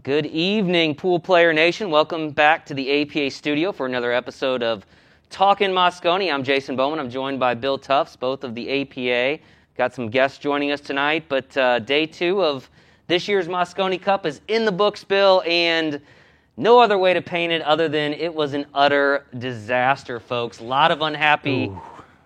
Good evening, Pool Player Nation. Welcome back to the APA studio for another episode of Talkin' Mosconi. I'm Jason Bowman. I'm joined by Bill Tufts, both of the APA. Got some guests joining us tonight, but day two of this year's Mosconi Cup is in the books, Bill, and no other way to paint it other than it was an utter disaster, folks. A lot of unhappy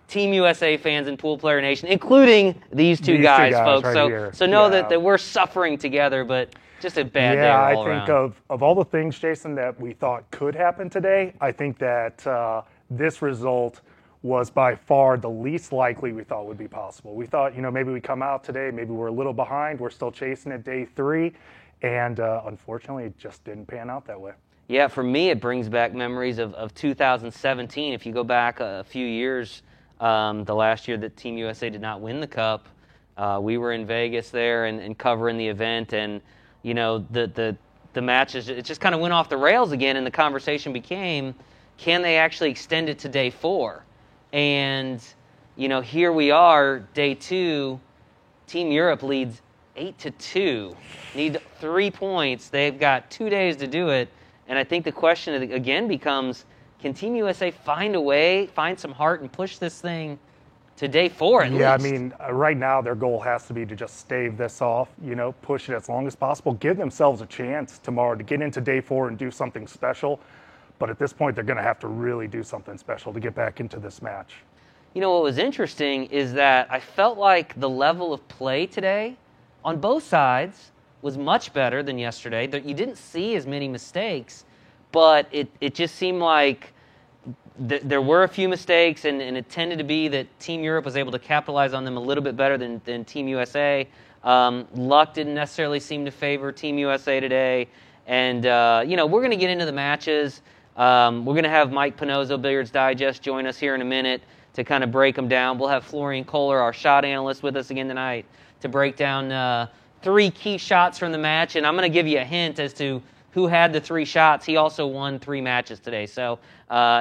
Team USA fans in Pool Player Nation, including these two guys, folks. Right so know that we're suffering together, but just a bad day all around. I think of all the things, Jason, that we thought could happen today, I think that this result was by far the least likely we thought would be possible. We thought, maybe we come out today, maybe we're a little behind, we're still chasing at day three, and unfortunately it just didn't pan out that way. Yeah, for me it brings back memories of 2017. If you go back a few years, the last year that Team USA did not win the Cup, we were in Vegas there and covering the event, and the matches, it just kind of went off the rails again, and the conversation became, can they actually extend it to day four? And, here we are, day two, Team Europe leads 8-2, need 3 points. They've got 2 days to do it, and I think the question again becomes, can Team USA find a way, find some heart, and push this thing to day four at least? Yeah, I mean, right now their goal has to be to just stave this off, push it as long as possible, give themselves a chance tomorrow to get into day four and do something special. But at this point, they're going to have to really do something special to get back into this match. What was interesting is that I felt like the level of play today on both sides was much better than yesterday. You didn't see as many mistakes, but it just seemed like there were a few mistakes, and it tended to be that Team Europe was able to capitalize on them a little bit better than Team USA. Luck didn't necessarily seem to favor Team USA today. And, we're going to get into the matches. We're going to have Mike Panozzo, Billiards Digest, join us here in a minute to kind of break them down. We'll have Florian Kohler, our shot analyst, with us again tonight to break down 3 key shots from the match. And I'm going to give you a hint as to who had the 3 shots. He also won 3 matches today. So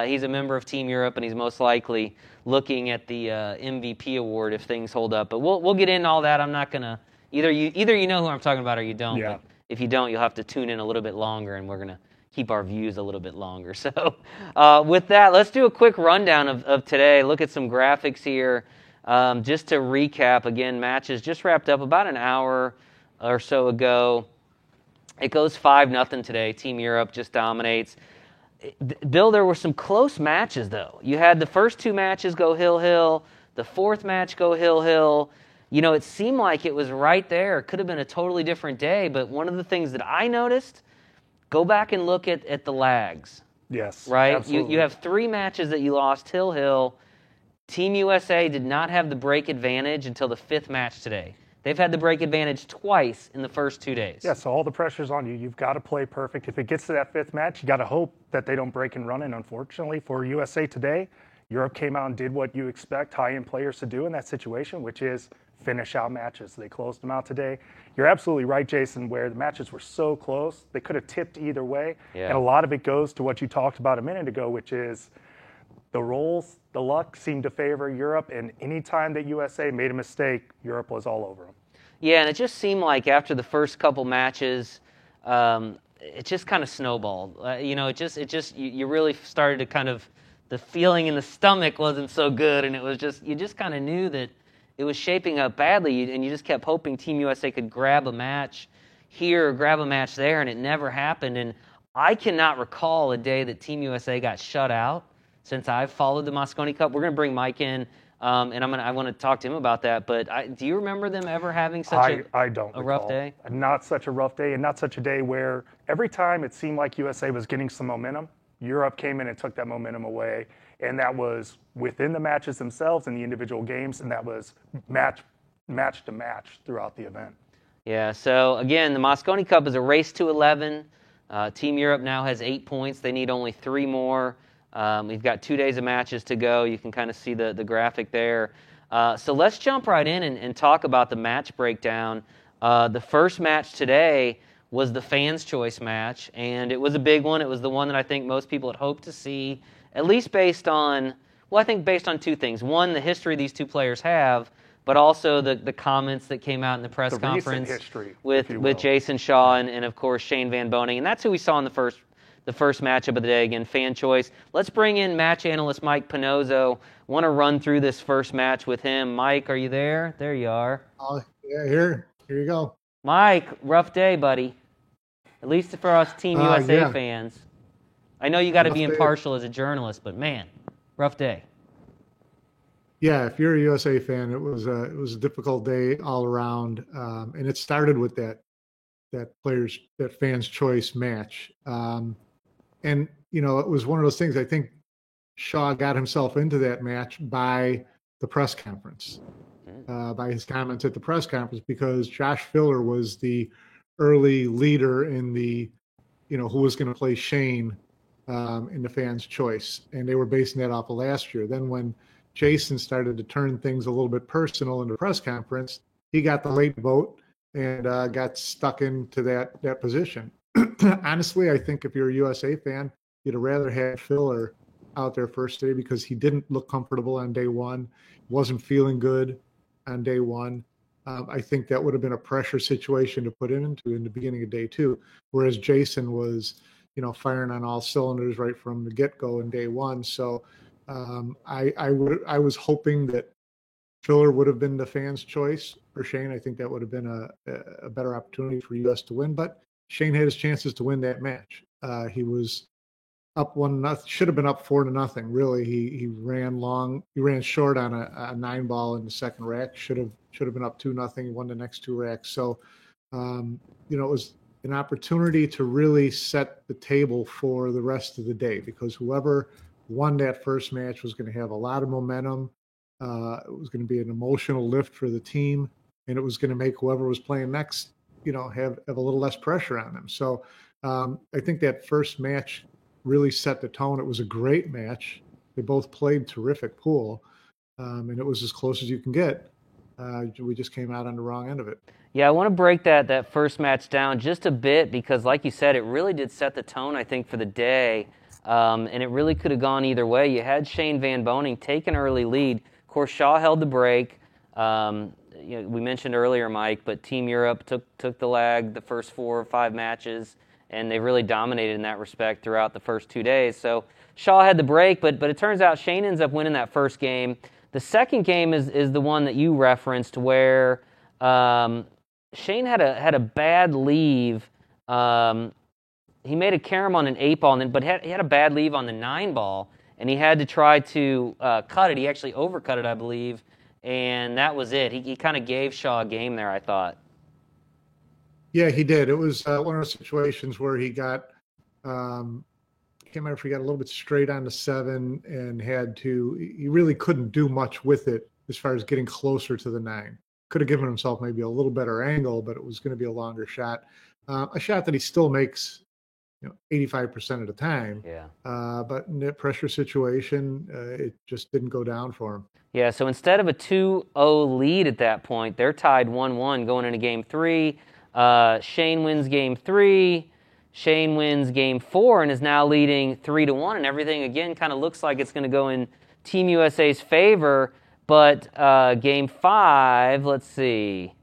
he's a member of Team Europe, and he's most likely looking at the MVP award if things hold up. But we'll get into all that. I'm not going to either you know who I'm talking about or you don't. Yeah. But if you don't, you'll have to tune in a little bit longer, and we're going to keep our views a little bit longer. So with that, let's do a quick rundown of today. Look at some graphics here. Just to recap, again, matches just wrapped up about an hour or so ago. It goes 5-0 today. Team Europe just dominates. Bill, there were some close matches, though. You had the first 2 matches go hill-hill, the 4th match go hill-hill. It seemed like it was right there. It could have been a totally different day, but one of the things that I noticed, go back and look at the lags. Yes, right? absolutely. You have 3 matches that you lost hill-hill. Team USA did not have the break advantage until the 5th match today. They've had the break advantage twice in the first 2 days. Yeah, so all the pressure's on you. You've got to play perfect. If it gets to that 5th match, you got to hope that they don't break and run. And unfortunately for USA today, Europe came out and did what you expect high-end players to do in that situation, which is finish out matches. They closed them out today. You're absolutely right, Jason, where the matches were so close, they could have tipped either way. Yeah. And a lot of it goes to what you talked about a minute ago, which is the rolls, the luck seemed to favor Europe, and any time that USA made a mistake, Europe was all over them. Yeah, and it just seemed like after the first couple matches, it just kind of snowballed. You really started to kind of, the feeling in the stomach wasn't so good, and it was just, you just kind of knew that it was shaping up badly, and you just kept hoping Team USA could grab a match here or grab a match there, and it never happened. And I cannot recall a day that Team USA got shut out since I've followed the Mosconi Cup. We're going to bring Mike in, and I want to talk to him about that. But do you remember them ever having such a rough day? Not such a rough day, and not such a day where every time it seemed like USA was getting some momentum, Europe came in and took that momentum away. And that was within the matches themselves and the individual games, and that was match to match throughout the event. Yeah, so again, the Mosconi Cup is a race to 11. Team Europe now has 8 points. They need only 3 more. We've got 2 days of matches to go. You can kind of see the graphic there. So let's jump right in and talk about the match breakdown. The first match today was the fans' choice match, and it was a big one. It was the one that I think most people had hoped to see, at least based on 2 things. One, the history these 2 players have, but also the comments that came out in the press conference history, with Jason Shaw and of course Shane Van Boening, and that's who we saw in the first matchup of the day. Again, fan choice. Let's bring in match analyst Mike Pinozzo. Want to run through this first match with him. Mike, are you there? There you are. Yeah, here you go. Mike, rough day, buddy. At least for us Team USA fans. I know you got to be impartial as a journalist, but man, rough day. Yeah, if you're a USA fan, it was a difficult day all around, and it started with that fans' choice match, and it was one of those things. I think Shaw got himself into that match by the press conference, by his comments at the press conference, because Josh Filler was the early leader in the, who was going to play Shane in the fans' choice, and they were basing that off of last year. Then when Jason started to turn things a little bit personal in the press conference, he got the late vote and got stuck into that position. Honestly, I think if you're a USA fan, you'd have rather had Filler out there first day, because he didn't look comfortable on day one, wasn't feeling good on day one. I think that would have been a pressure situation to put him into in the beginning of day two, whereas Jason was, firing on all cylinders right from the get-go in day one. So I was hoping that Filler would have been the fans' choice for Shane. I think that would have been a better opportunity for U.S. to win, but Shane had his chances to win that match. He was up 1-0, should have been up 4-0. Really, he ran long. He ran short on a 9-ball in the second rack. Should have been up 2-0. He won the next 2 racks. So, it was an opportunity to really set the table for the rest of the day, because whoever won that first match was going to have a lot of momentum. It was going to be an emotional lift for the team, and it was going to make whoever was playing next, have a little less pressure on them. So I think that first match really set the tone. It was a great match. They both played terrific pool, and it was as close as you can get. We just came out on the wrong end of it. Yeah, I want to break that first match down just a bit, because like you said, it really did set the tone, I think, for the day. And it really could have gone either way. You had Shane Van Boening take an early lead. Of course, Shaw held the break. We mentioned earlier, Mike, but Team Europe took the lag the first 4 or 5 matches, and they really dominated in that respect throughout the first 2 days. So Shaw had the break, but it turns out Shane ends up winning that first game. The second game is the one that you referenced, where Shane had a bad leave. He made a carom on an 8-ball, but he had a bad leave on the 9-ball, and he had to try to cut it. He actually overcut it, I believe, and that was it. He kind of gave Shaw a game there, I thought. Yeah, he did. It was one of those situations where he got, I can't remember if he got a little bit straight on the 7 and he really couldn't do much with it as far as getting closer to the 9. Could have given himself maybe a little better angle, but it was going to be a longer shot. A shot that he still makes 85% of the time. Yeah. But in that pressure situation, it just didn't go down for him. Yeah, so instead of a 2-0 lead at that point, they're tied 1-1 going into Game 3. Shane wins Game 3. Shane wins Game 4 and is now leading 3-1, and everything, again, kind of looks like it's going to go in Team USA's favor. But Game 5, let's see.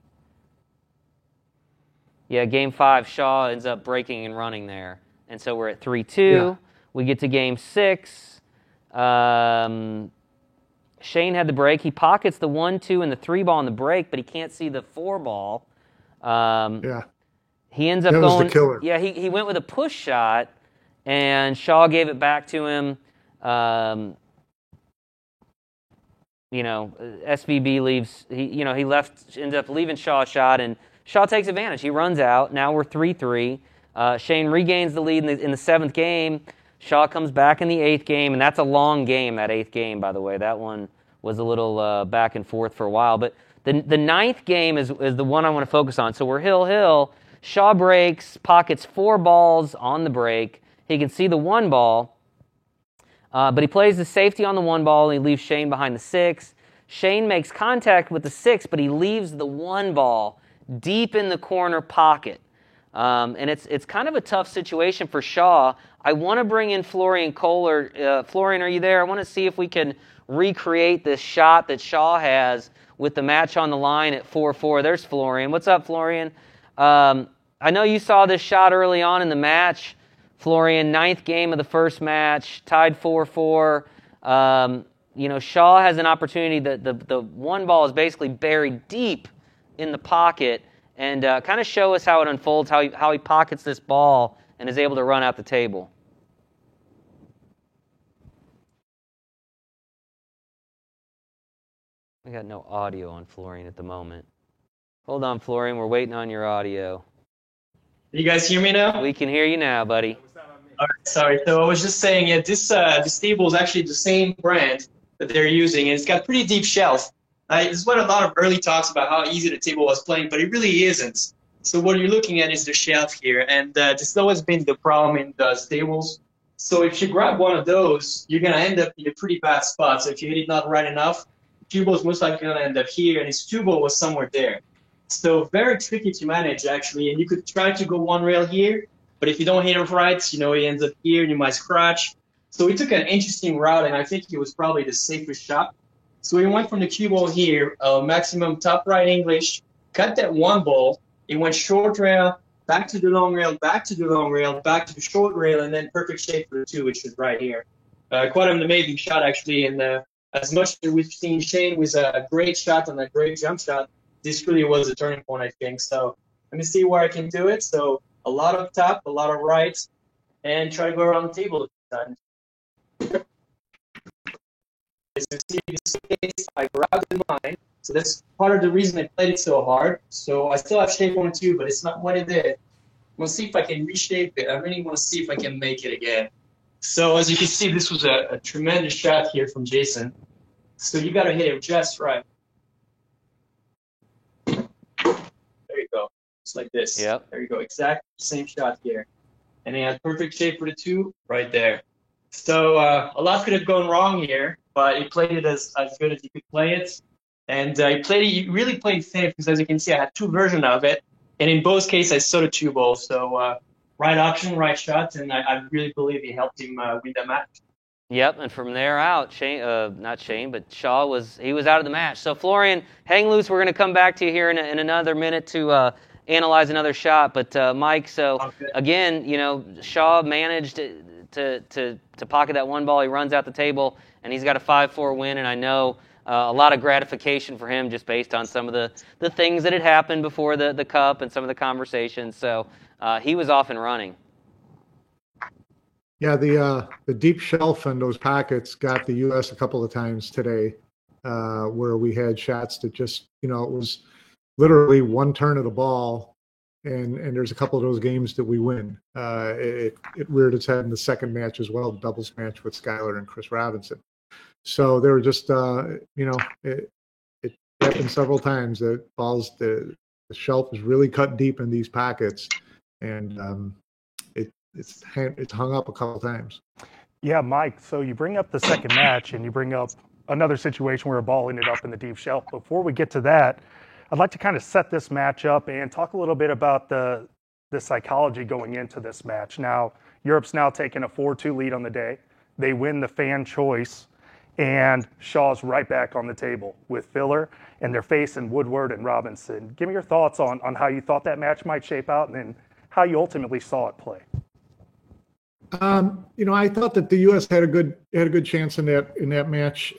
Yeah, Game 5, Shaw ends up breaking and running there. And so we're at 3-2. Yeah. We get to Game 6. Shane had the break. He pockets the 1-2 and the 3-ball on the break, but he can't see the 4-ball. Yeah. He ends up that going. Was the killer. Yeah, he went with a push shot, and Shaw gave it back to him. SVB leaves. He ends up leaving Shaw a shot, and Shaw takes advantage. He runs out. Now we're 3-3. Shane regains the lead in the 7th game. Shaw comes back in the 8th game, and that's a long game, that 8th game, by the way. That one was a little back and forth for a while. But the 9th game is the one I want to focus on. So we're hill. Shaw breaks, pockets 4 balls on the break. He can see the 1 ball, but he plays the safety on the 1 ball, and he leaves Shane behind the 6. Shane makes contact with the 6, but he leaves the 1 ball deep in the corner pocket. And it's kind of a tough situation for Shaw. I want to bring in Florian Kohler. Florian, are you there? I want to see if we can recreate this shot that Shaw has with the match on the line at 4-4. There's Florian. What's up, Florian? I know you saw this shot early on in the match. Florian, 9th game of the first match, tied 4-4. Shaw has an opportunity. The one ball is basically buried deep in the pocket, and kind of show us how it unfolds, how he pockets this ball and is able to run out the table. We got no audio on Florian at the moment. Hold on, Florian. We're waiting on your audio. You guys hear me now? We can hear you now, buddy. All right, sorry. So I was just saying, this table is actually the same brand that they're using, and it's got pretty deep shelf. This is what a lot of early talks about how easy the table was playing, but it really isn't. So what you're looking at is the shelf here, and this has always been the problem in the tables. So if you grab one of those, you're going to end up in a pretty bad spot. So if you hit it not right enough, cue ball is most likely going to end up here, and his cue ball was somewhere there. So very tricky to manage, actually, and you could try to go one rail here, but if you don't hit it right, he ends up here, and you might scratch. So he took an interesting route, and I think it was probably the safest shot. So he went from the cue ball here, maximum top right English, cut that one ball, it went short rail, back to the long rail, back to the long rail, back to the short rail, and then perfect shape for the 2, which is right here. Quite an amazing shot, actually, and as much as we've seen Shane with a great shot and a great jump shot, this really was a turning point, I think. So let me see where I can do it. So a lot of top, a lot of right, and try to go around the table a few times. As you see, in this case, I grabbed in mine. So that's part of the reason I played it so hard. So I still have shape 1 and 2, but it's not what it did. I'm going to see if I can reshape it. I really want to see if I can make it again. So as you can see, this was a tremendous shot here from Jason. So you got to hit it just right. There you go. Just like this. Yep. There you go. Exactly the same shot here. And he had perfect shape for the 2 right there. So a lot could have gone wrong here, but he played it as good as he could play it. And he really played safe because, as you can see, I had 2 versions of it. And in both cases, I saw the 2 balls. So right option, right shot, and I really believe he helped him win that match. Yep, and from there out, Shaw was out of the match. So Florian, hang loose. We're going to come back to you here in another minute to analyze another shot. But Mike, so again, Shaw managed to pocket that one ball. He runs out the table, and he's got a 5-4 win. And I know a lot of gratification for him just based on some of the things that had happened before the Cup and some of the conversations. So he was off and running. Yeah, the deep shelf and those pockets got the U.S. a couple of times today, where we had shots that just, it was literally one turn of the ball, and there's a couple of those games that we win. It reared its head in the second match as well, the doubles match with Skyler and Chris Robinson. So they were just, it happened several times that the shelf is really cut deep in these pockets, and it's hung up a couple times. Yeah, Mike, so you bring up the second match and you bring up another situation where a ball ended up in the deep shelf. Before we get to that, I'd like to kind of set this match up and talk a little bit about the psychology going into this match. Now, Europe's now taking a 4-2 lead on the day. They win the fan choice, and Shaw's right back on the table with Filler, and they're facing Woodward and Robinson. Give me your thoughts on how you thought that match might shape out and then how you ultimately saw it play. I thought that the U.S. had a good chance in that match.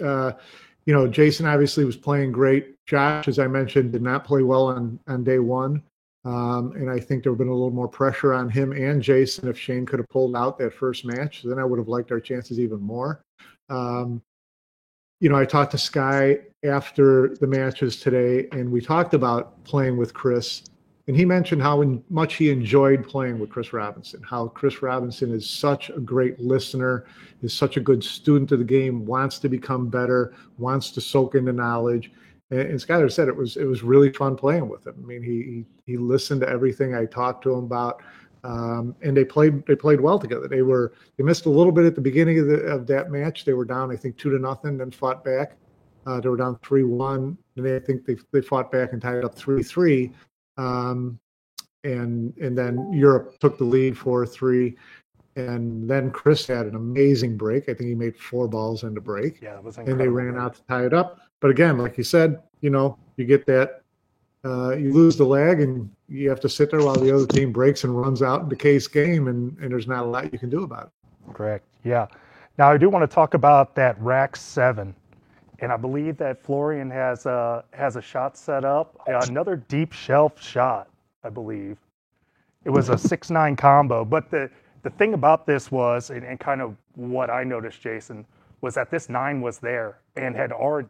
Jason obviously was playing great. Josh, as I mentioned, did not play well on day one, and I think there would have been a little more pressure on him and Jason if Shane could have pulled out that first match. Then I would have liked our chances even more. I talked to Sky after the matches today, and we talked about playing with Chris. And he mentioned how much he enjoyed playing with Chris Robinson, how Chris Robinson is such a great listener, is such a good student of the game, wants to become better, wants to soak in the knowledge. And Skyler said it was really fun playing with him. I mean, he listened to everything I talked to him about, and they played well together. They missed a little bit at the beginning of that match. They were down, I think, 2-0, then fought back. They were down 3-1, and I think they fought back and tied it up 3-3. And then Europe took the lead 4-3, And then Chris had an amazing break. I think he made 4 balls into break. Yeah, it was and incredible. they ran out to tie it up. But again, like you said, you get that, you lose the lag and you have to sit there while the other team breaks and runs out in the case game, and there's not a lot you can do about it. Correct. Yeah. Now I do want to talk about that rack 7, and I believe that Florian has a shot set up, another deep shelf shot, I believe. It was a 6-9 combo, but the thing about this was, and kind of what I noticed, Jason, was that this 9 was there and had already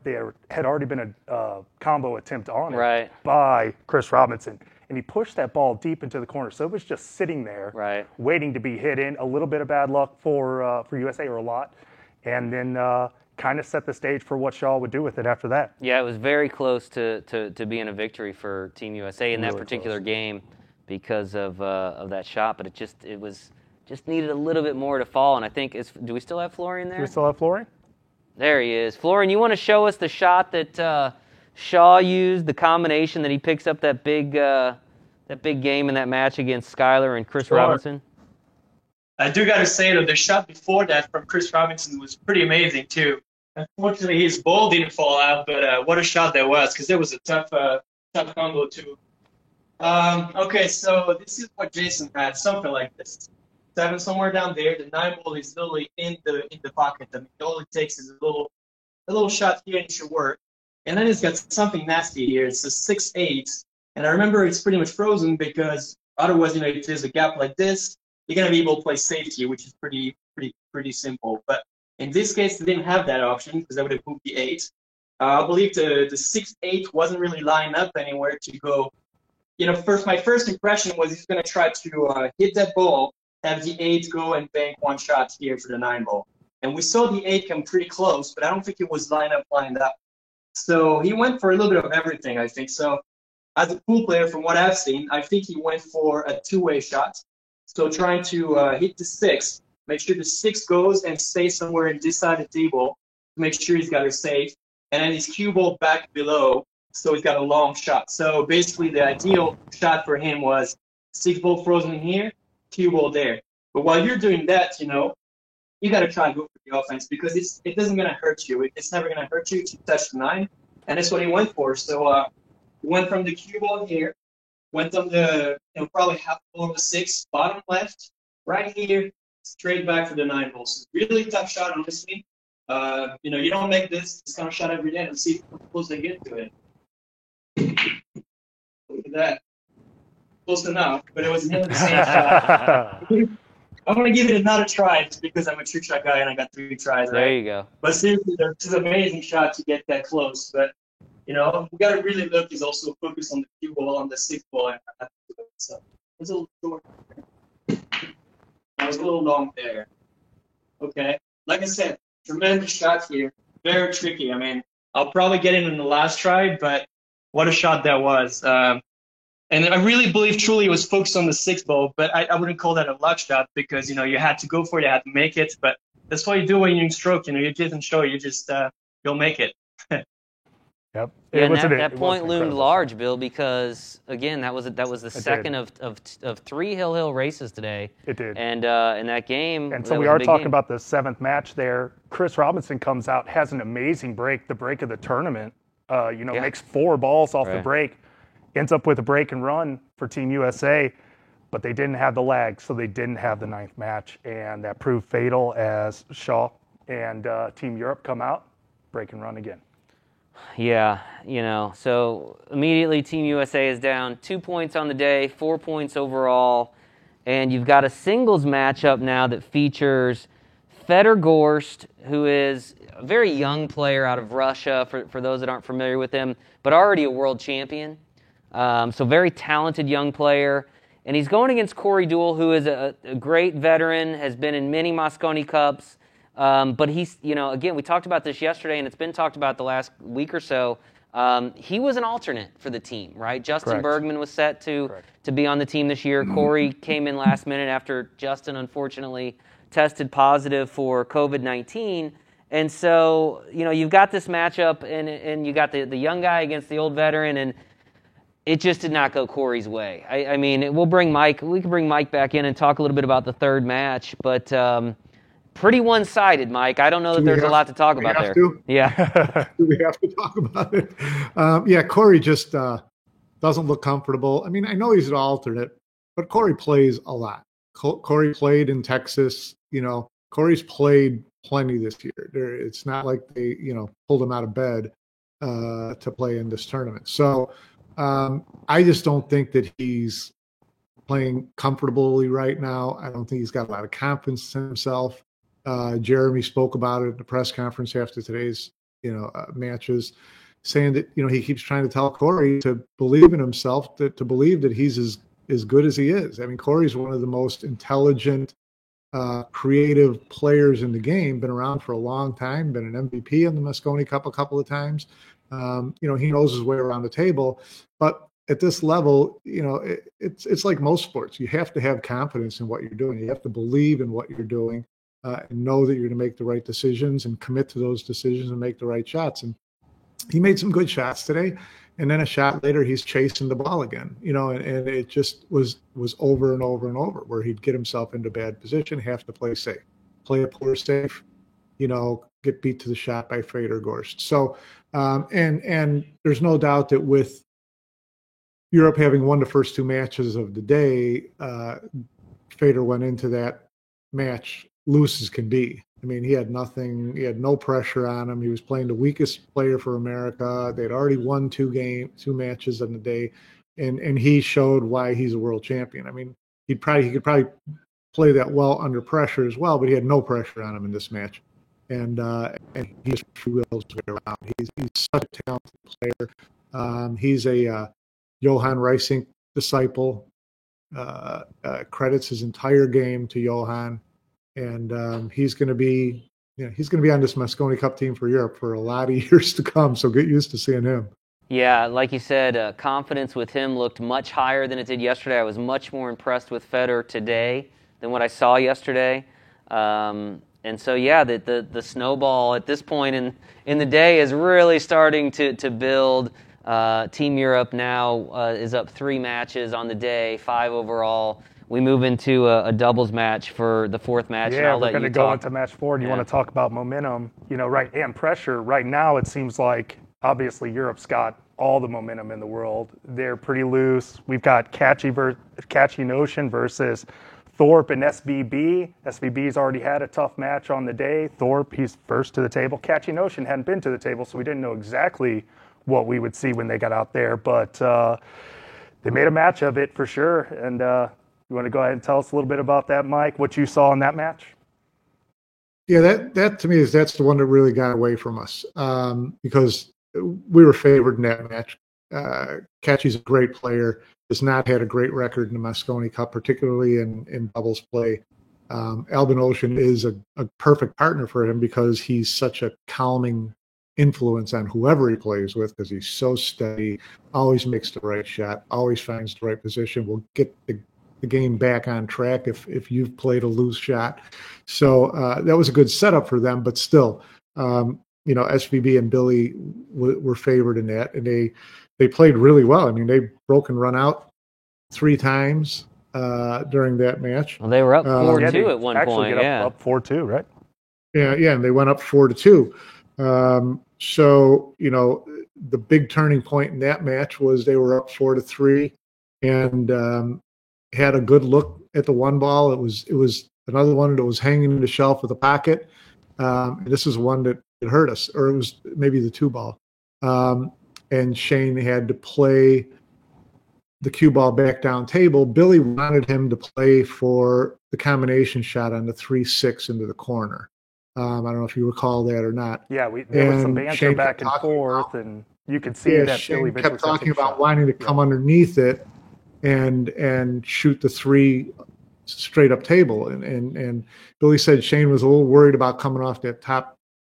been a combo attempt on it by Chris Robinson. And he pushed that ball deep into the corner. So it was just sitting there waiting to be hit in. A little bit of bad luck for USA, or a lot. And then kind of set the stage for what Shaw would do with it after that. Yeah, it was very close to being a victory for Team USA in that particular game because of that shot. But it just needed a little bit more to fall. And I think, do we still have Florian there? Do we still have Florian? There he is. Florian, you want to show us the shot that Shaw used, the combination that he picks up that big game in that match against Skyler and Chris Robinson? I do got to say that the shot before that from Chris Robinson was pretty amazing too. Unfortunately, his ball didn't fall out, but what a shot that was, because it was a tough combo too. Okay, so this is what Jason had, something like this. 7 somewhere down there. The 9 ball is literally in the pocket. I mean, all it takes is a little shot here and it should work. And then it's got something nasty here. It's a 6-8, and I remember it's pretty much frozen because otherwise, if there's a gap like this, you're gonna be able to play safety, which is pretty simple. But in this case, they didn't have that option because that would have moved the 8. I believe the 6-8 wasn't really lined up anywhere to go. My first impression was he's gonna try to hit that ball, have the 8 go and bank 1 shot here for the 9 ball. And we saw the 8 come pretty close, but I don't think it was lined up. So he went for a little bit of everything, I think. So as a pool player, from what I've seen, I think he went for a 2-way shot. So trying to hit the 6, make sure the 6 goes and stays somewhere in this side of the table to make sure he's got it safe. And then his cue ball back below, so he's got a long shot. So basically the ideal shot for him was 6 ball frozen here, cue ball there. But while you're doing that, you got to try and go for the offense because it doesn't going to hurt you. It's never going to hurt you to touch the 9, and that's what he went for. So he went from the cue ball here, went on the probably half ball of the 6, bottom left, right here, straight back for the 9 ball. So really tough shot, honestly. You don't make this kind of shot every day. Let's see how close they get to it. Look at that. Close enough, but it was never the same shot. I'm going to give it another try just because I'm a trick shot guy and I got 3 tries. There you go. But seriously, it's an amazing shot to get that close. But, we got to really look is also focus on the cue ball, on the 6 ball. So it was a little short. I was a little long there. Okay. Like I said, tremendous shot here. Very tricky. I mean, I'll probably get it in the last try, but what a shot that was. And I really believe truly it was focused on the 6 ball, but I wouldn't call that a luck shot because, you had to go for it, you had to make it. But that's what you do when you're in stroke. You didn't show, you just, you'll make it. Yep. Yeah, and that point loomed large, Bill, because, again, that was the second of 3 Hill races today. It did. And in that game, and so we are talking about the 7th match there. Chris Robinson comes out, has an amazing break, the break of the tournament. Makes 4 balls off the break. Ends up with a break and run for Team USA, but they didn't have the lag, so they didn't have the 9th match, and that proved fatal as Shaw and Team Europe come out, break and run again. Yeah, so immediately Team USA is down 2 points on the day, 4 points overall, and you've got a singles matchup now that features Fedor Gorst, who is a very young player out of Russia, for those that aren't familiar with him, but already a world champion. So very talented young player. And he's going against Corey Deuel, who is a great veteran, has been in many Mosconi Cups. But he's, again, we talked about this yesterday, and it's been talked about the last week or so. He was an alternate for the team, right? Justin Bergman was set to be on the team this year. Corey came in last minute after Justin, unfortunately, tested positive for COVID-19. And so, you've got this matchup, and you got the young guy against the old veteran, and it just did not go Corey's way. I mean, we can bring Mike back in and talk a little bit about the third match, but pretty one-sided, Mike. I don't know that there's a lot to talk about there. Yeah. Do we have to talk about it? Yeah, Corey just doesn't look comfortable. I mean, I know he's an alternate, but Corey plays a lot. Corey played in Texas. Corey's played plenty this year. It's not like they, pulled him out of bed to play in this tournament. So I just don't think that he's playing comfortably right now. I don't think he's got a lot of confidence in himself. Jeremy spoke about it at the press conference after today's, matches, saying that, he keeps trying to tell Corey to believe in himself, to believe that he's as good as he is. I mean, Corey's one of the most intelligent, creative players in the game, been around for a long time, been an MVP in the Mosconi Cup a couple of times. He knows his way around the table, but at this level, it's like most sports. You have to have confidence in what you're doing. You have to believe in what you're doing, and know that you're going to make the right decisions and commit to those decisions and make the right shots. And he made some good shots today. And then a shot later, he's chasing the ball again, and it just was over and over and over, where he'd get himself into bad position, have to play safe, play a poor safe, get beat to the shot by Fedor Gorst. So, and there's no doubt that with Europe having won the first two matches of the day, Fedor went into that match loose as can be. I mean, he had nothing. He had no pressure on him. He was playing the weakest player for America. They'd already won two matches in the day, and he showed why he's a world champion. I mean, he could probably play that well under pressure as well, but he had no pressure on him in this match, and he just wheels around. He's such a talented player. He's a Johan Reisink disciple. Credits his entire game to Johan. And he's going to be on this Mosconi Cup team for Europe for a lot of years to come. So get used to seeing him. Yeah, like you said, confidence with him looked much higher than it did yesterday. I was much more impressed with Fedor today than what I saw yesterday. And so, yeah, the snowball at this point in the day is really starting to build. Team Europe now is up 3 matches on the day, 5 overall. We move into a doubles match for the fourth match. Yeah, we're going to go into match 4. Do you want to talk about momentum? Right, and pressure. Right now, it seems like obviously Europe's got all the momentum in the world. They're pretty loose. We've got Catchy Notion versus Thorpe and SVB. SVB's already had a tough match on the day. Thorpe, he's first to the table. Catchy Notion hadn't been to the table, so we didn't know exactly what we would see when they got out there. But they made a match of it for sure. And you want to go ahead and tell us a little bit about that, Mike, what you saw in that match? Yeah, that to me that's the one that really got away from us because we were favored in that match. Catchy's a great player, has not had a great record in the Mosconi Cup, particularly in doubles play. Albin Ocean is a perfect partner for him because he's such a calming influence on whoever he plays with because he's so steady, always makes the right shot, always finds the right position, will get the game back on track if you've played a loose shot. So that was a good setup for them, but still, SVB and Billy were favored in that, and they played really well. I mean, they broke and run out 3 times during that match. Well, they were up 4-2 at one point. Up 4-2, right? Yeah, and they went up 4-2. So, the big turning point in that match was they were up 4-3 and had a good look at the one ball. It was another one that was hanging in the shelf with a pocket. And this is one that it hurt us, or it was maybe the 2 ball. And Shane had to play the cue ball back down table. Billy wanted him to play for the combination shot on the 3-6 into the corner. I don't know if you recall that or not. Yeah, there was some banter Shane back and forth, and you could see that Shane Billy kept talking about wanting to come underneath it and shoot the 3 straight up table. And Billy said Shane was a little worried about coming off that top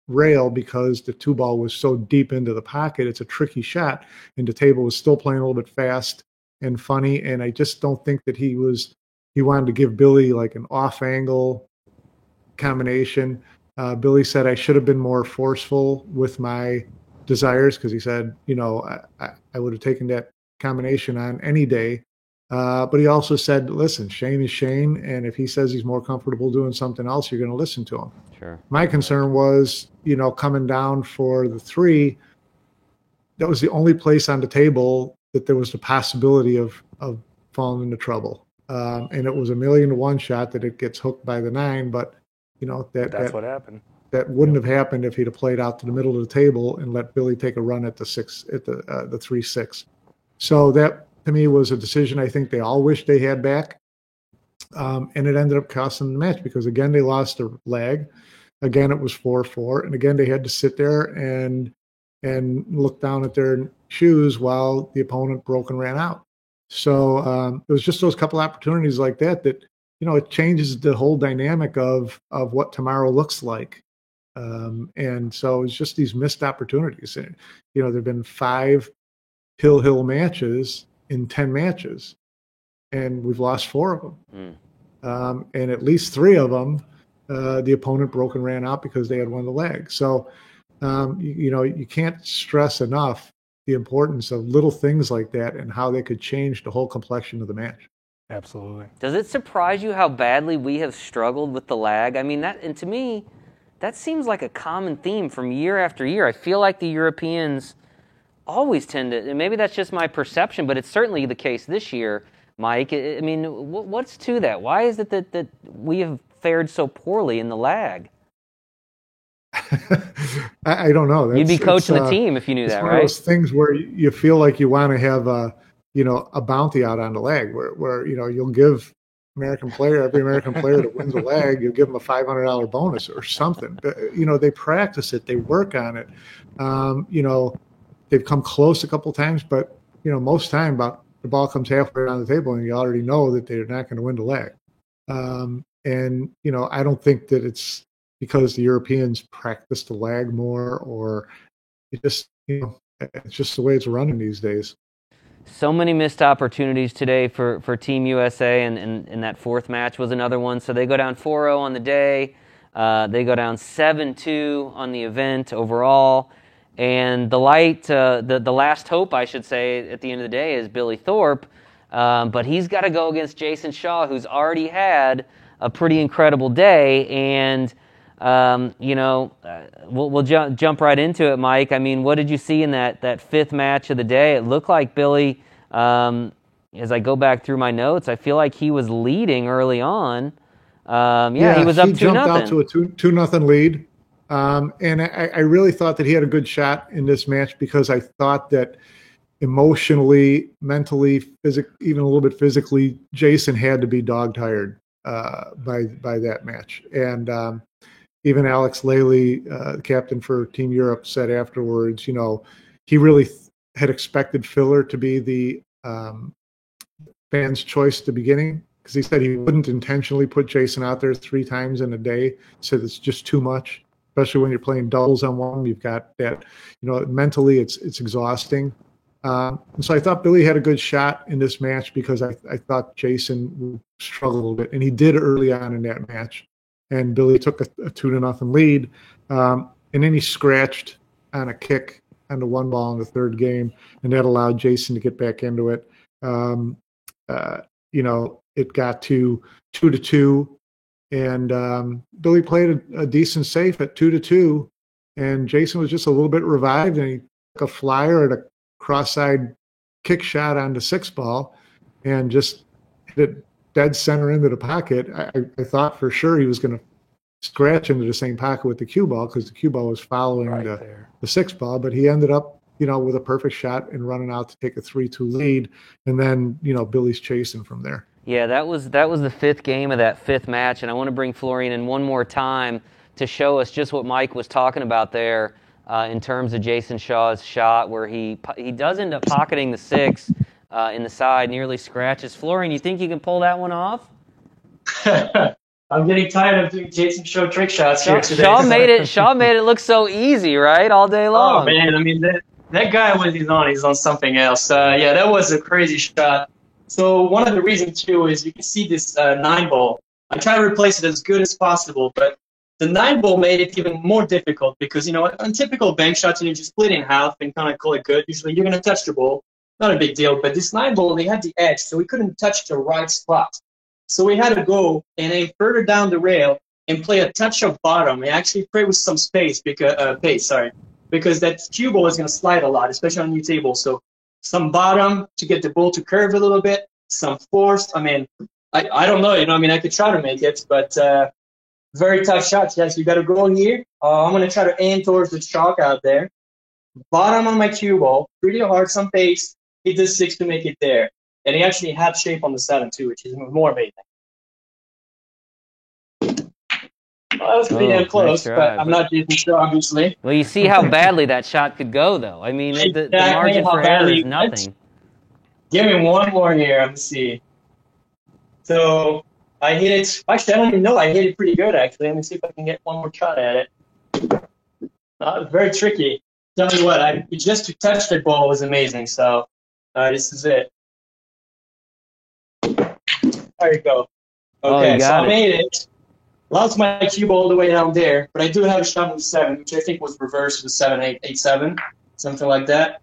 rail because the 2 ball was so deep into the pocket. It's a tricky shot, and the table was still playing a little bit fast and funny. And I just don't think that he wanted to give Billy like an off angle combination. Billy said I should have been more forceful with my desires because he said, I would have taken that combination on any day. But he also said, listen, Shane is Shane, and if he says he's more comfortable doing something else, you're going to listen to him. Sure. My concern was, coming down for the 3, that was the only place on the table that there was the possibility of falling into trouble. And it was a 1,000,000 to 1 shot that it gets hooked by the 9, but that's what happened. That wouldn't have happened if he'd have played out to the middle of the table and let Billy take a run at the 3-6. So that, to me, was a decision I think they all wish they had back. And it ended up costing them the match because, again, they lost their lag. Again, it was 4-4. And again, they had to sit there and look down at their shoes while the opponent broke and ran out. So it was just those couple opportunities like that it changes the whole dynamic of what tomorrow looks like. And so it's just these missed opportunities. And, there have been 5 hill matches in 10 matches, and we've lost 4 of them. And at least 3 of them, the opponent broke and ran out because they had won the leg. So, you can't stress enough the importance of little things like that and how they could change the whole complexion of the match. Absolutely. Does it surprise you how badly we have struggled with the lag? I mean, and to me, that seems like a common theme from year after year. I feel like the Europeans always tend to, and maybe that's just my perception, but it's certainly the case this year, Mike. I mean, what's to that? Why is it that we have fared so poorly in the lag? I don't know. You'd be coaching the team if you knew that, right? It's one of those things where you feel like you want to have a bounty out on the lag, where you'll give every American player that wins a lag, you'll give them a $500 bonus or something. They practice it, they work on it. They've come close a couple times, but most time about the ball comes halfway around the table and you already know that they're not going to win the lag. I don't think that it's because the Europeans practice the lag more, or it's just the way it's running these days. So many missed opportunities today for Team USA, and that 4th match was another one. So they go down 4-0 on the day. They go down 7-2 on the event overall. And the last hope, I should say, at the end of the day is Billy Thorpe. But he's got to go against Jason Shaw, who's already had a pretty incredible day. And, we'll jump right into it, Mike. I mean, what did you see in that 5th match of the day? It looked like Billy, as I go back through my notes, I feel like he was leading early on. He was up 2-0. He jumped out to a 2-0 lead. And I really thought that he had a good shot in this match because I thought that emotionally, mentally, even a little bit physically, Jason had to be dog-tired by that match. And even Alex Lely, the captain for Team Europe, said afterwards, he really had expected Filler to be the fans' choice at the beginning, because he said he wouldn't intentionally put Jason out there 3 times in a day. He said it's just too much, especially when you're playing doubles on one. You've got that, mentally it's exhausting. And so I thought Billy had a good shot in this match because I thought Jason would struggle a little bit, and he did early on in that match. And Billy took a 2-0 lead, and then he scratched on a kick on the 1 ball in the 3rd game, and that allowed Jason to get back into it. It got to 2-2, and Billy played a decent safe at 2-2, and Jason was just a little bit revived, and he took a flyer at a cross-side kick shot on the 6 ball and just hit it dead center into the pocket. I thought for sure he was going to scratch into the same pocket with the cue ball because the cue ball was following the 6 ball, but he ended up, with a perfect shot and running out to take a 3-2 lead. And then, Billy's chasing from there. Yeah, that was the 5th game of that 5th match. And I want to bring Florian in one more time to show us just what Mike was talking about there in terms of Jason Shaw's shot, where he does end up pocketing the 6 in the side, nearly scratches. Florian, you think you can pull that one off? I'm getting tired of doing Jason Shaw trick shots here today. Shaw made it look so easy, right, all day long. Oh man, I mean that guy when he's on something else. That was a crazy shot. So one of the reasons too is you can see this 9 ball. I try to replace it as good as possible, but the 9 ball made it even more difficult because on typical bank shots you just split in half and kind of call it good. Usually you're going to touch the ball. not a big deal, but this 9-ball, they had the edge, so we couldn't touch the right spot. So we had to go and then further down the rail and play a touch of bottom and actually play with some pace because that cue ball is going to slide a lot, especially on new table. So some bottom to get the ball to curve a little bit, some force. I mean, I don't know, I could try to make it, but very tough shots. Yes, you got to go here. I'm going to try to aim towards the chalk out there. Bottom on my cue ball, pretty hard, some pace, hit the 6 to make it there. And he actually had shape on the 7 too, which is more amazing. Well, that was pretty damn close, nice try, but I'm not Jason Shaw, obviously. Well, you see how badly that shot could go, though. I mean, the margin for error is nothing. Give me one more here. Let's see. So I hit it. Actually, I don't even know. I hit it pretty good, actually. Let me see if I can get one more shot at it. Very tricky. Tell you what, just to touch the ball was amazing. So this is it. There you go. Okay, so I made it. Lost my cue ball all the way down there, but I do have a shot with 7, which I think was reversed with 7-8-8-7, something like that.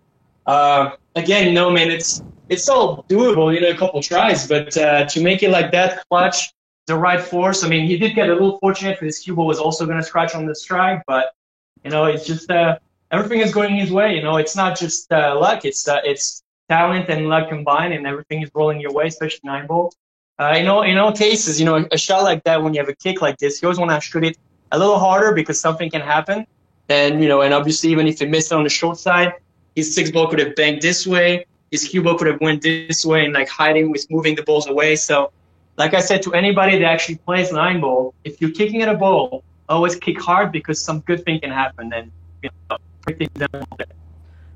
Again, man, it's all doable, a couple tries, but to make it like that, clutch, the right force. I mean, he did get a little fortunate because his cue ball was also going to scratch on the strike, but it's just everything is going his way. It's not just luck; it's talent and luck combined, and everything is rolling your way, especially 9-ball. In all cases, a shot like that, when you have a kick like this, you always want to shoot it a little harder because something can happen. And, and obviously, even if you miss it on the short side, his 6-ball could have banged this way. His cue ball could have went this way and, hiding with moving the balls away. So, like I said, to anybody that actually plays 9-ball, if you're kicking at a ball, always kick hard because some good thing can happen. And,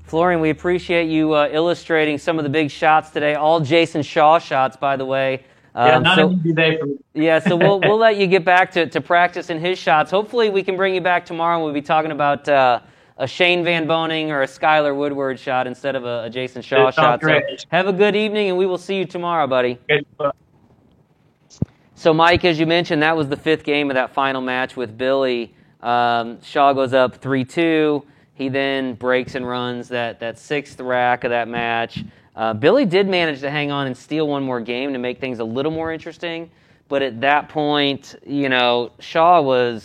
Florian, we appreciate you illustrating some of the big shots today. All Jason Shaw shots, by the way. Not an easy day for me. Yeah, so we'll let you get back to practicing his shots. Hopefully we can bring you back tomorrow and we'll be talking about a Shane Van Boening or a Skylar Woodward shot instead of a Jason Shaw shot. Great. So have a good evening and we will see you tomorrow, buddy. So Mike, as you mentioned, that was the 5th game of that final match with Billy. Shaw goes up 3-2. He then breaks and runs that 6th rack of that match. Billy did manage to hang on and steal one more game to make things a little more interesting, but at that point, Shaw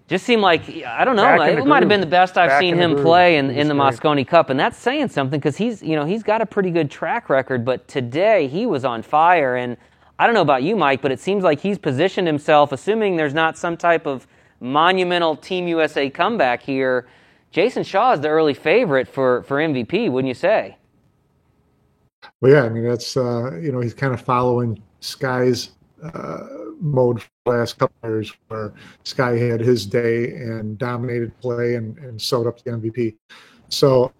just seemed like, I don't know, it might have been the best I've seen him play in the Mosconi Cup, and that's saying something because he's got a pretty good track record, but today he was on fire, and I don't know about you, Mike, but it seems like he's positioned himself, assuming there's not some type of monumental Team USA comeback here. Jason Shaw is the early favorite for MVP, wouldn't you say? Well, yeah, I mean, that's, he's kind of following Sky's mode for the last couple of years where Sky had his day and dominated play and sewed up the MVP. So,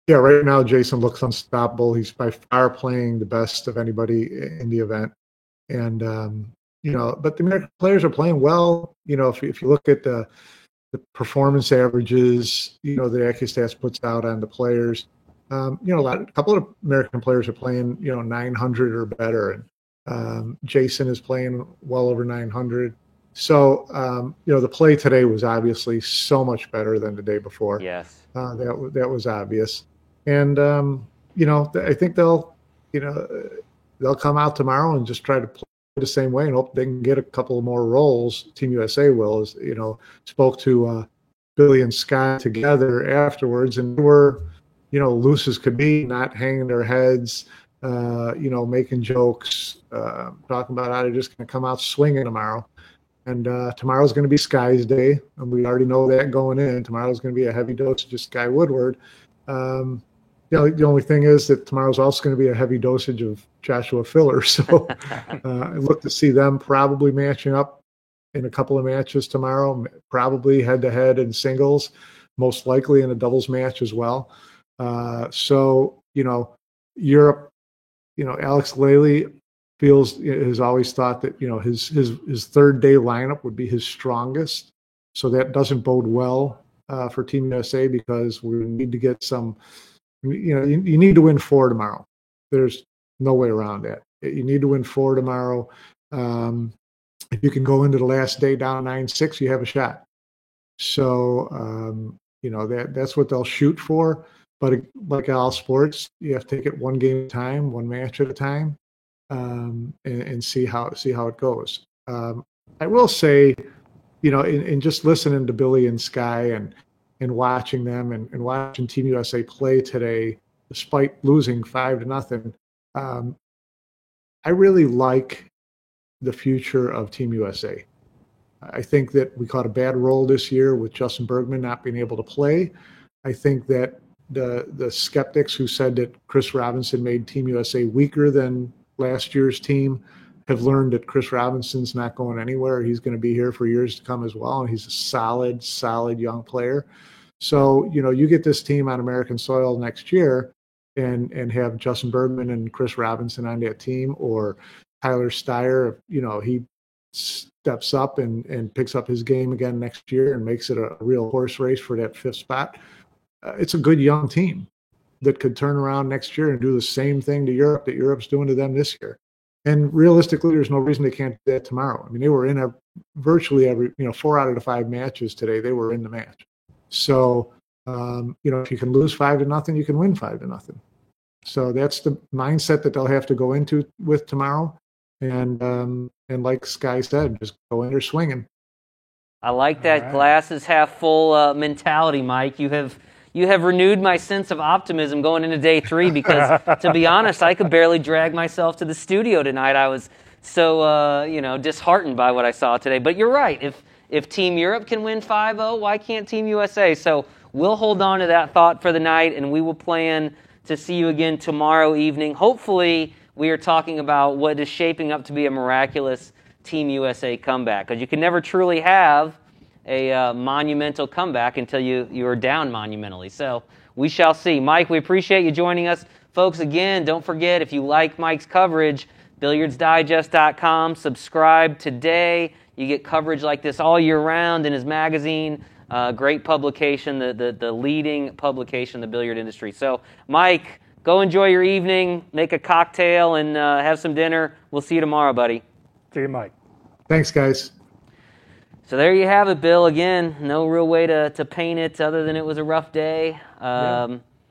right now Jason looks unstoppable. He's by far playing the best of anybody in the event. And, but the American players are playing well. If you look at the performance averages, the AccuStats puts out on the players, a couple of American players are playing, 900 or better. And Jason is playing well over 900. So, the play today was obviously so much better than the day before. Yes. That was obvious. And, I think they'll come out tomorrow and just try to play the same way and hope they can get a couple more rolls. Team USA will, spoke to Billy and Sky together afterwards, and we're, loose as could be, not hanging their heads, making jokes, talking about how they're just going to come out swinging tomorrow. And tomorrow's going to be Sky's day, and we already know that going in. Tomorrow's going to be a heavy dosage of Sky Woodward. The only thing is that tomorrow's also going to be a heavy dosage of Joshua Filler. So I look to see them probably matching up in a couple of matches tomorrow, probably head-to-head in singles, most likely in a doubles match as well. Europe, Alex Lely has always thought that, his third day lineup would be his strongest. So that doesn't bode well for Team USA because we need to get some, you need to win 4 tomorrow. There's no way around that. You need to win 4 tomorrow. If you can go into the last day down 9-6, you have a shot. So, that's what they'll shoot for. But like all sports, you have to take it one game at a time, one match at a time, and see how it goes. I will say, in just listening to Billy and Sky and watching them and watching Team USA play today, despite losing 5-0, I really like the future of Team USA. I think that we caught a bad roll this year with Justin Bergman not being able to play. I think that the skeptics who said that Chris Robinson made Team USA weaker than last year's team have learned that Chris Robinson's not going anywhere. He's going to be here for years to come as well, and he's a solid young player. So, you get this team on American soil next year and have Justin Bergman and Chris Robinson on that team, or Tyler Steyer, he steps up and picks up his game again next year and makes it a real horse race for that 5th spot. It's a good young team that could turn around next year and do the same thing to Europe that Europe's doing to them this year. And realistically, there's no reason they can't do that tomorrow. I mean, they were in virtually every, 4 out of the 5 matches today, they were in the match. So, if you can lose 5-0, you can win 5-0. So that's the mindset that they'll have to go into with tomorrow. And like Sky said, just go in there swinging. I like that glasses half full mentality, Mike. You have renewed my sense of optimism going into day 3 because, to be honest, I could barely drag myself to the studio tonight. I was so disheartened by what I saw today. But you're right. If Team Europe can win 5-0, why can't Team USA? So we'll hold on to that thought for the night, and we will plan to see you again tomorrow evening. Hopefully, we are talking about what is shaping up to be a miraculous Team USA comeback, because you can never truly have a monumental comeback until you are down monumentally. So we shall see. Mike, we appreciate you joining us. Folks, again, don't forget, if you like Mike's coverage, BilliardsDigest.com. Subscribe today. You get coverage like this all year round in his magazine. Great publication, the leading publication in the billiard industry. So, Mike, go enjoy your evening, make a cocktail, and have some dinner. We'll see you tomorrow, buddy. See you, Mike. Thanks, guys. So there you have it, Bill. Again, no real way to paint it other than it was a rough day. I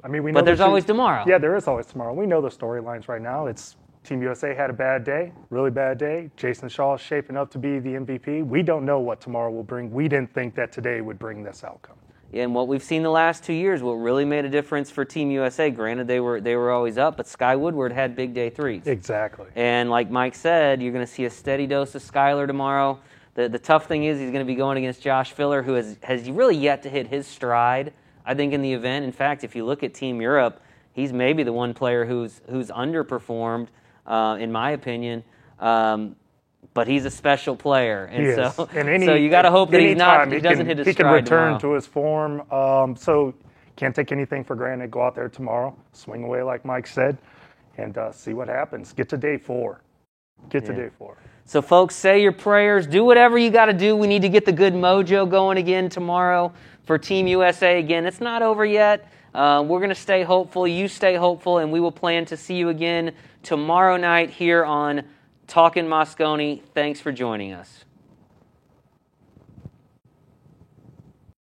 mean, we know but there's always tomorrow. Yeah, there is always tomorrow. We know the storylines right now. It's Team USA had a bad day, really bad day. Jason Shaw is shaping up to be the MVP. We don't know what tomorrow will bring. We didn't think that today would bring this outcome. And what we've seen the last 2 years, what really made a difference for Team USA, granted they were always up, but Sky Woodward had big day 3s. Exactly. And like Mike said, you're going to see a steady dose of Skyler tomorrow. The tough thing is he's going to be going against Josh Filler, who has really yet to hit his stride, I think, in the event. In fact, if you look at Team Europe, he's maybe the one player who's underperformed, in my opinion. But he's a special player, and so you got to hope that he doesn't hit his stride tomorrow. He can return tomorrow. to his form. So can't take anything for granted. Go out there tomorrow, swing away like Mike said, and see what happens. Get to day 4. To day 4. So, folks, say your prayers. Do whatever you got to do. We need to get the good mojo going again tomorrow for Team USA. Again, it's not over yet. We're going to stay hopeful. You stay hopeful, and we will plan to see you again tomorrow night here on Talkin' Mosconi. Thanks for joining us.